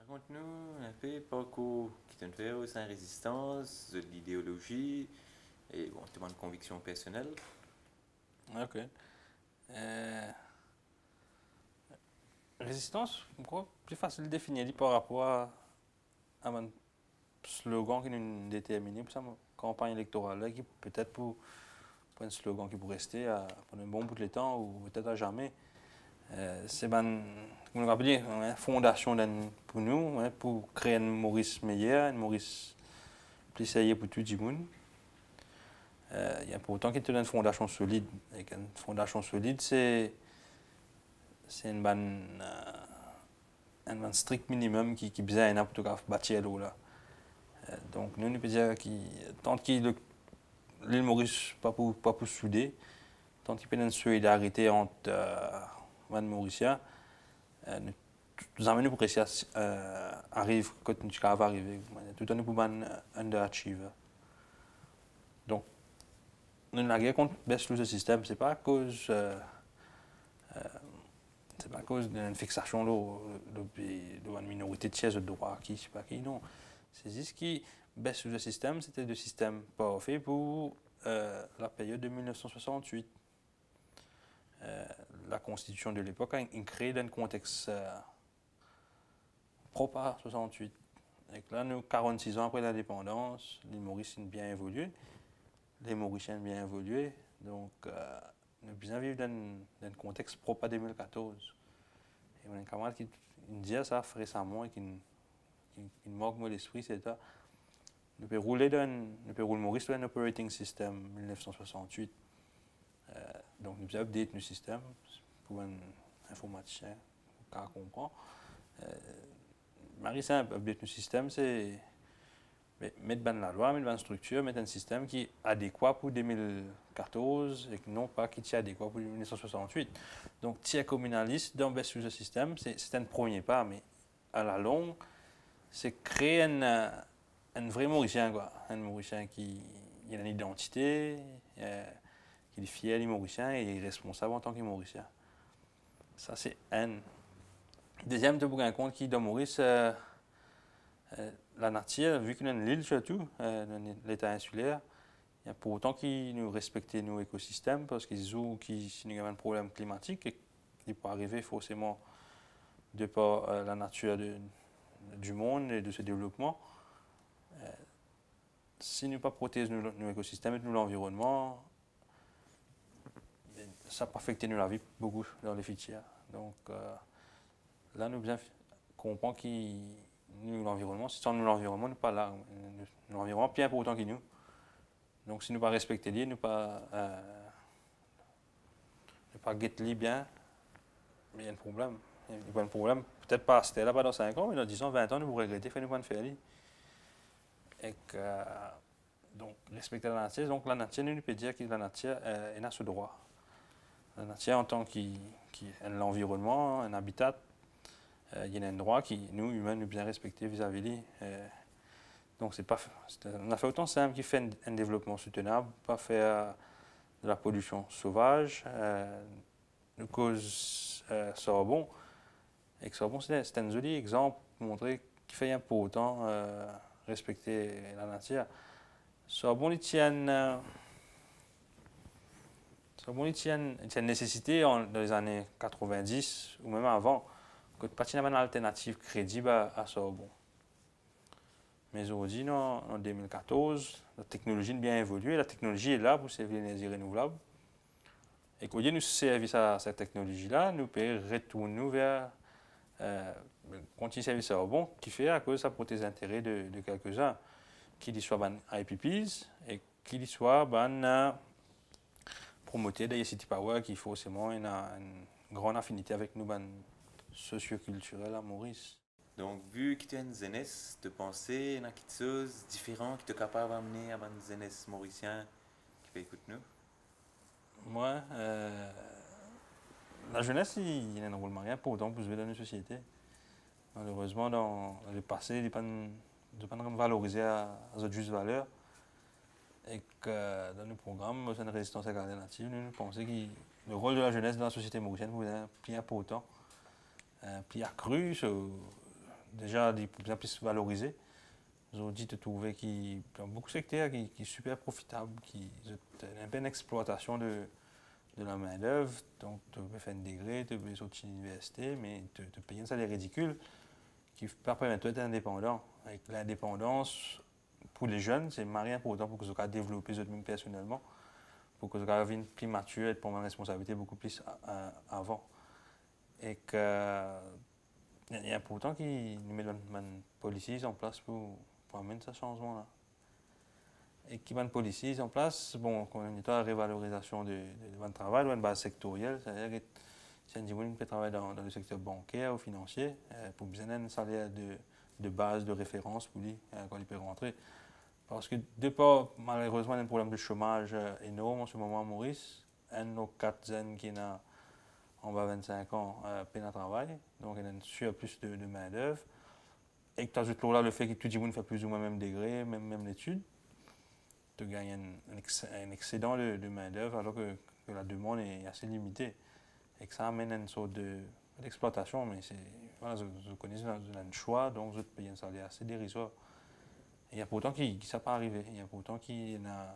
Raconte-nous un peu le parcours qui t'a fait au sein de Résistance, de l'idéologie et bon, justement de conviction personnelle. Ok. Euh, Résistance, quoi, plus facile de définir par rapport à un slogan qui nous détermine pour sa campagne électorale, là, qui peut-être pour un slogan qui pourrait rester pendant un bon bout de temps ou peut-être à jamais. C'est ben, comme on rappelle, une fondation pour nous, hein, pour créer une Maurice meilleure, une Maurice plus sérieuse pour tout le monde. Il y a pour autant qu'il y ait une fondation solide. Et une fondation solide, c'est une bonne un strict minimum qui besoin pour bâtir l'eau là. Donc nous peut dire tant qu'il l'île Maurice pas pour souder, tant qu'il y a une solidarité entre les Mauriciens, nous amène pour réussir arrive quand nous va arriver. Tout en nous pour underachiever. Donc nous la guerre contre baisse le système, c'est pas à cause d'une fixation d'une minorité de sièges de droit qui, je sais pas qui, non. C'est juste que baisse le système, c'était le système pas fait pour la période de 1968. La constitution de l'époque a créé un contexte propre à 68. Et là, nous, 46 ans après l'indépendance, les Mauriciens ont bien évolué, les Mauriciens ont bien évolué, donc nous avons bien vivre dans un contexte propre à 2014. Et mon camarade qui me disait ça récemment et qui me manque moi l'esprit, c'est ça. Nous pouvons rouler Maurice dans un operating system 1968. Donc nous avons update nos systèmes pour un informaticien qui comprend. Marie simple, update nos systèmes, c'est mettre dans la loi, mettre dans la structure, mettre un système qui est adéquat pour 2014 et non pas qui est adéquat pour 1968. Donc, tiers communaliste dans le système, c'est un premier pas, mais à la longue, c'est créer un vrai Mauricien, quoi. Un Mauricien qui a une identité, qui est fier du Mauricien et est responsable en tant que Mauricien. Ça, c'est un. Deuxième, tu as un compte qui, dans Maurice, la nature, vu qu'on a une île surtout, l'état insulaire, il y a pour autant qu'ils nous respectent nos écosystèmes parce qu'ils ont s'il y a un problème climatique et qu'il peut arriver forcément de par la nature du monde et de ce développement. Si nous ne pas protéger nos écosystèmes et l'environnement, ça peut affecter la vie beaucoup dans les futur. Donc là, nous bien comprendre que l'environnement, si sans nous l'environnement, nous pas là. L'environnement bien pour autant que nous. Donc si nous pas respecter les, nous pas guetter bien, mais il y a un problème. Il y a un problème. Peut-être pas c'était là pas dans 5 ans, mais dans 10 ans, 20 ans, nous vous regretter, faire nous pas faire. Et que donc respecter la nature, donc la nature, nous peut dire que la nature a ce droit. La nature en tant l'environnement, un habitat, il y a un droit qui nous humains nous bien respecter vis-à-vis de lui. Donc on a fait autant simple qui fait un développement soutenable, pas faire de la pollution sauvage, nous cause Sorbonne. Et que Sorbonne, c'est un joli exemple pour montrer qu'il fait un peu autant respecter la nature. Sorbonne, il tient une nécessité dans les années 90 ou même avant que pas une alternative crédible à Sorbonne. Mais aujourd'hui, en 2014, la technologie a bien évolué. La technologie est là pour servir l'énergie renouvelable. Et qu'au lieu de nous servir à cette technologie-là, nous pouvons retourner vers continuer à servir ça au bon, qui fait à cause ça pour les intérêts de quelques-uns, qui soit ban IPPs et qui soit ban promoter des City Power qui forcément une grande affinité avec nous ban socioculturel à Maurice. Donc, vu que tu as une jeunesse de pensée, il y a quelque chose de différent qui te capable d'amener à une jeunesse mauricien qui fait écouter nous. Moi, la jeunesse, il y a un rôle rien pour autant pour jouer dans une société. Malheureusement, dans le passé, il n'est pas valorisé à sa juste valeur. Et que dans nos programmes, c'est une résistance alternative, nous pensons que le rôle de la jeunesse dans la société mauricienne est plus important, plus accru déjà de plus en plus valorisé. Aujourd'hui, tu trouves qu'il y a beaucoup de secteurs qui sont super profitables, qui ont un peu une exploitation de la main-d'œuvre. Donc, tu peux faire un degré, tu peux sortir de l'université, mais tu payes un salaire ridicule qui permet d'être indépendant. Avec l'indépendance, pour les jeunes, c'est rien important pour que ils développer eux-mêmes personnellement, pour que ils deviennent plus matures et prendre une responsabilité beaucoup plus avant. Et que il est important qu'ils nous mettent une policy en place pour amener ce changement-là. Et qui mettent une policy en place, bon, quand on est à la révalorisation de travail, ou une base sectorielle, c'est-à-dire que si on peut travailler dans le secteur bancaire ou financier, pour besoin d'un salaire de base, de référence pour lui, quand il peut rentrer. Parce que, de part, malheureusement, il y a un problème de chômage énorme en ce moment à Maurice. Un de nos 4 jeunes qui est en bas de 25 ans peine à travailler. Donc, il y a un surplus de main-d'œuvre. Et que tu ajoutes là le fait que tout le monde fait plus ou moins le même degré, même l'étude. Tu gagnes un excédent de main-d'œuvre alors que la demande est assez limitée. Et que ça amène une sorte d'exploitation, mais c'est. Voilà, je connais un choix, donc je paye un salaire assez dérisoire. Il y a pourtant qui ça pas arrivé. Il y a pourtant qui y a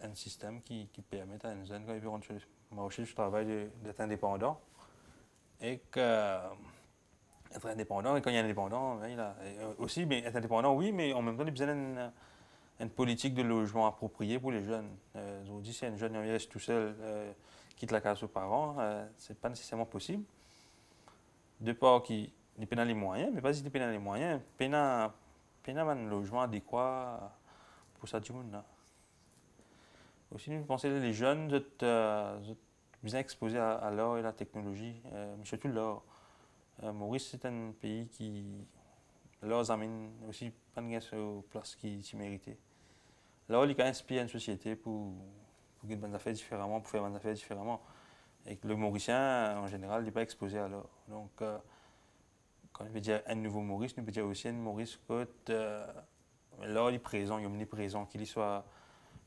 un système qui permet à un jeune, quand il veut rentrer sur le marché du travail, d'être indépendant. Et que être indépendant, et quand il est indépendant, il a aussi, mais être indépendant, oui, mais en même temps, il a besoin d'une politique de logement appropriée pour les jeunes. Aujourd'hui, si un jeune il reste tout seul, quitte la case aux parents, ce n'est pas nécessairement possible. De part qu'il a les moyens, mais pas si il a les moyens, il a un logement adéquat pour ça du monde. Aussi, je pense que les jeunes sont bien exposés à l'art et à la technologie, mais surtout l'art. Maurice, c'est un pays qui, l'art amène aussi pas de place qui méritait. L'art, il inspire une société pour faire des affaires différemment, pour faire des affaires différemment. Et le Mauricien, en général, n'est pas exposé à l'art. Donc, quand on veut dire un nouveau Maurice, on peut dire aussi un Maurice côte. L'art est présent, il est présent, qu'il soit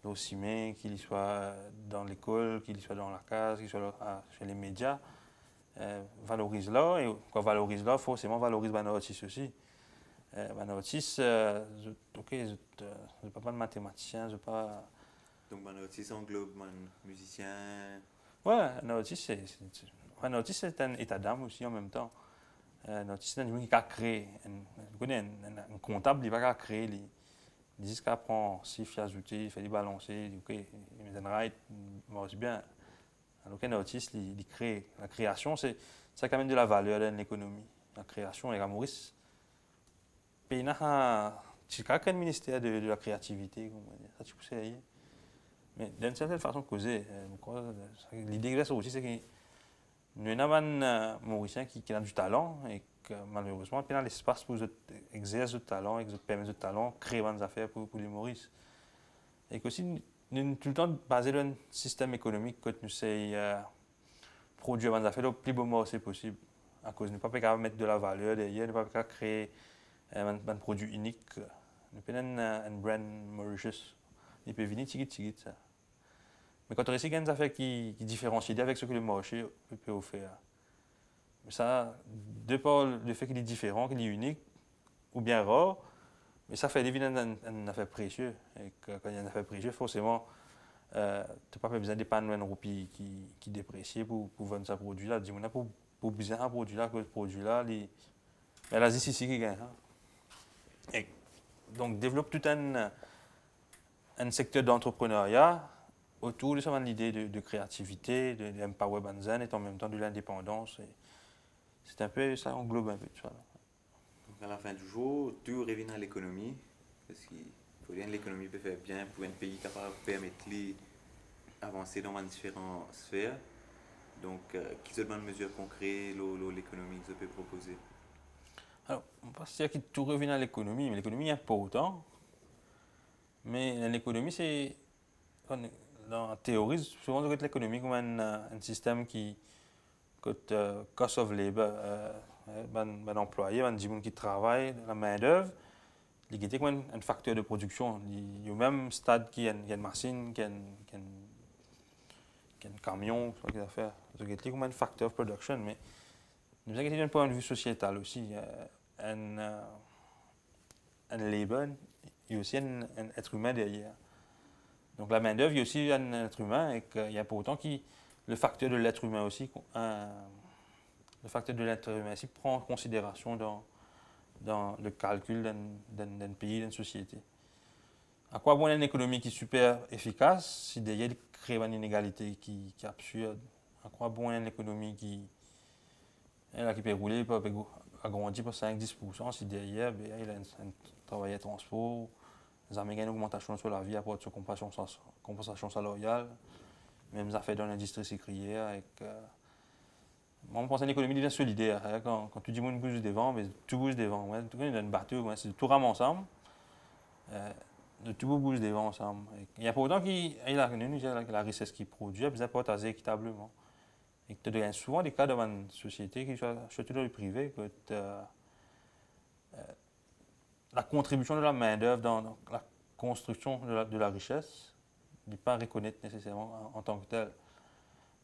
au ciné, qu'il soit dans l'école, qu'il soit dans la case, qu'il soit chez les médias. Valorise l'art, et quand on valorise l'art, forcément, valorise les artistes aussi. Les artistes, ok, je ne suis pas de mathématicien, je pas. Donc, les artistes englobe les musiciens. Ouais, un artiste, c'est un état d'âme aussi en même temps. Un artiste, c'est un qui a créé. Un comptable, il va créer. Il dit qu'il apprend, s'il fait ajouter, il fait des balancer, il dit, ok, il met un right, il marche bien. Alors qu'un artiste, il crée. La création, ça quand même de la valeur dans l'économie. La création, et la Maurice, c'est un ministère de la créativité, ça tu peux dire. Mais d'une certaine façon, causer. L'idée que aussi, c'est que nous avons un Mauricien qui a du talent et que malheureusement, il y a l'espace pour exercer le talent et permettre le talent, créer des affaires pour les Maurice. Et qu'aussi, nous sommes tout le temps basés sur un système économique que nous essayons produire des affaires le plus beau possible possible. À cause de ne pas mettre de la valeur derrière, ne pas créer un produit unique. Nous avons un brand Mauritius. Il peut venir tigit ça. Mais quand on réussit à des affaires qui différencient avec ce que le marché peut offrir. Mais ça, de par le fait qu'il est différent, qu'il est unique, ou bien rare, mais ça fait évidemment une affaire précieuse. Et quand il y a une affaire précieuse, forcément, tu n'as pas besoin de prendre une roupie qui déprécie pour vendre ce produit-là. Dis-moi, pour besoin d'un produit-là, que ce produit-là, mais là, c'est ici qui gagne. Et donc, développe tout un secteur d'entrepreneuriat autour de l'idée de créativité, d'empower Banzan et en même temps de l'indépendance. C'est un peu, ça englobe un peu tout ça. Donc à la fin du jour, tout revient à l'économie. Parce qu'il faut bien que l'économie peut faire bien pour un pays capable de permettre d'avancer dans différentes sphères. Donc, qui se demande mesures concrètes, l'économie que ça peut proposer? Alors, on pense que tout revient à l'économie, mais l'économie est important. Mais l'économie, c'est. Dans la théorie, souvent, on regarde l'économie comme un système qui coûte cost of labor, un employé, un gens qui travaille, la main-d'œuvre, il est comme un facteur de production. Il y a au même stade qu'il y a une machine, qu'il y a un camion, ce qu'il a fait. Il est comme un facteur de production. Mais Nous inquiéter d'un point de vue sociétal aussi. Un labor, il y a aussi un être humain derrière. Donc la main-d'œuvre, il y a aussi un être humain et qu'il y a pour autant que le facteur de l'être humain aussi, le facteur de l'être humain aussi prend en considération dans le calcul d'un pays, d'une société. À quoi bon une économie qui est super efficace si derrière il crée une inégalité qui est absurde? À quoi bon une économie qui peut rouler, peut agrandir pour 5-10% si derrière il a un travail de transport, les Américains une augmentation sur la vie à part de compensation salariale, même affaires dans l'industrie sucrière. Moi, je pense à une économie devient solidaire. Hein, quand tu dis que bouge devant, mais tout bouge devant. Ouais, tout une bateau, ouais, c'est tout rame ensemble. Tout bouge devant ensemble. Il y a pour autant qu'il y a la richesse qui produit, elle est partagée équitablement. Et que tu as souvent des cas dans une société, qui soit surtout dans le privé, que la contribution de la main-d'œuvre dans la construction de la richesse n'est pas reconnue nécessairement en tant que telle.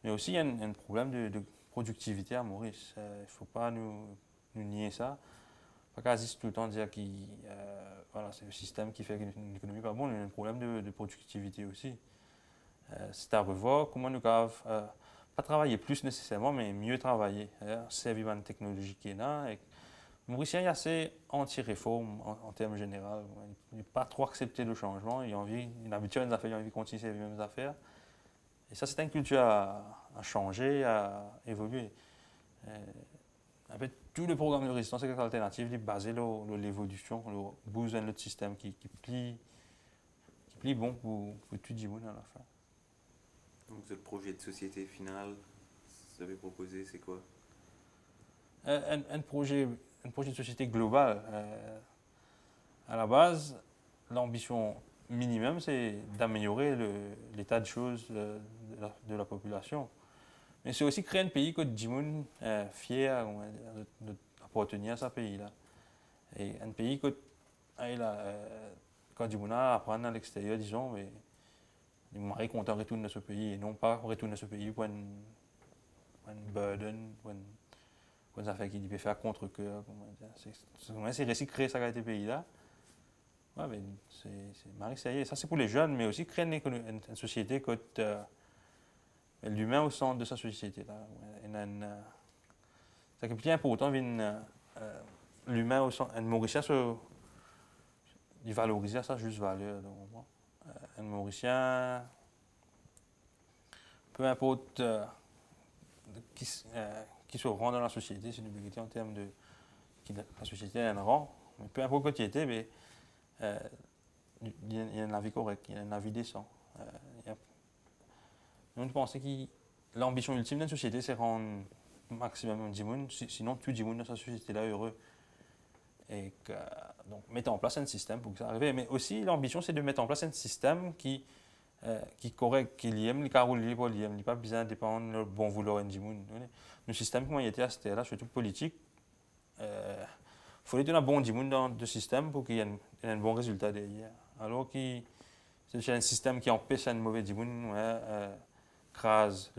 Mais aussi, il y a un problème de productivité à Maurice. Il ne faut pas nous nier ça. Pas quasi tout le temps dire que voilà, c'est le système qui fait qu'une économie n'est pas bonne. Il y a un problème de productivité aussi. C'est à revoir comment nous pouvons pas travailler plus nécessairement, mais mieux travailler. Servir une technologie qui est là. Mauricien est assez anti-réforme en termes généraux. Il n'est pas trop accepté le changement. Il a l'habitude des affaires, il a envie de continuer ses mêmes affaires. Et ça, c'est une culture à changer, à évoluer. En fait, tout le programme de résistance alternative est basé sur l'évolution, le besoin de notre système qui plie bon pour tout le monde à la fin. Donc, ce projet de société final, vous avez proposé, c'est quoi? Un projet de société globale. À la base, l'ambition minimum, c'est d'améliorer l'état de choses de la population. Mais c'est aussi créer un pays que Djimoun est fier d'appartenir à ce pays-là. Et un pays que quand Djimoun apprend à l'extérieur, disons, mais il est content de retourner dans ce pays et non pas retourner dans ce pays pour un burden, pour une affaire qui peut faire contre-cœur. C'est réussi de créer ce pays-là. Ouais, mais ça c'est pour les jeunes, mais aussi créer une société que l'humain au centre de sa société. C'est plus important l'humain au centre. Un Mauricien il valorise sa juste valeur. Un Mauricien, peu importe qui se rend dans la société, c'est une égalité en termes de la société a un rang, mais peu importe quoi tu étais, mais il y a un avis correct, il y a un avis décent. Nous pensons que l'ambition ultime d'une société, c'est rendre maximum de monde, sinon tout le monde dans sa société là heureux. Et donc mettre en place un système pour que ça arrive. Mais aussi l'ambition, c'est de mettre en place un système qui est correct, qui l'aime, les caroles, il n'y a pas besoin de dépendre de bon vouloir de monde. Le système comment il était à ce là, surtout politique, il faut donner un bon monde dans le système pour qu'il y ait un bon résultat derrière. Alors que c'est un système qui empêche un mauvais monde, crase,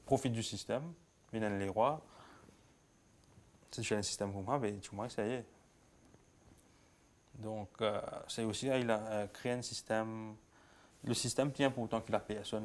profite du système, vient les rois. C'est un système comme ça, mais tu vois, ça y est. Donc, c'est aussi, il a créé un système. Le système tient pour autant que la personne